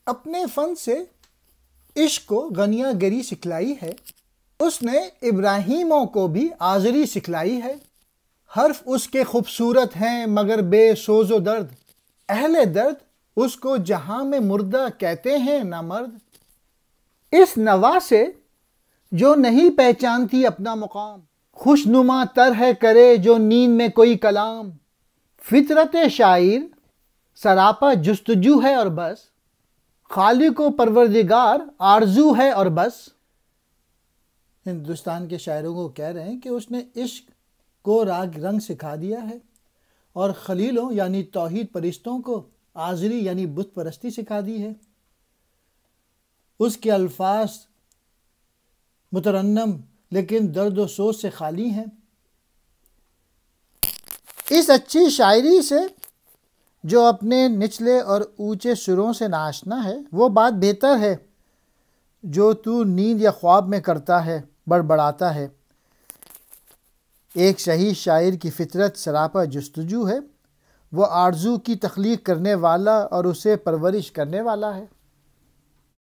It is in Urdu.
اپنے فن سے عشق کو غنیہ گری سکھلائی ہے۔ اس نے ابراہیموں کو بھی آزری سکھلائی ہے۔ حرف اس کے خوبصورت ہیں مگر بے سوز و درد، اہل درد اس کو جہاں میں مردہ کہتے ہیں نہ مرد۔ اس نوا سے جو نہیں پہچانتی اپنا مقام، خوشنما تر ہے کرے جو نیند میں کوئی کلام۔ فطرت شاعر سراپا جستجو ہے اور بس، خالق و پروردگار آرزو ہے اور بس۔ ہندوستان کے شاعروں کو کہہ رہے ہیں کہ اس نے عشق کو راگ رنگ سکھا دیا ہے، اور خلیلوں یعنی توحید پرستوں کو آزری یعنی بت پرستی سکھا دی ہے۔ اس کے الفاظ مترنم لیکن درد و سوز سے خالی ہیں۔ اس اچھی شاعری سے جو اپنے نچلے اور اونچے سروں سے ناشنا ہے، وہ بات بہتر ہے جو تو نیند یا خواب میں کرتا ہے، بڑبڑاتا ہے۔ ایک صحیح شاعر کی فطرت سراپا جستجو ہے، وہ آرزو کی تخلیق کرنے والا اور اسے پرورش کرنے والا ہے۔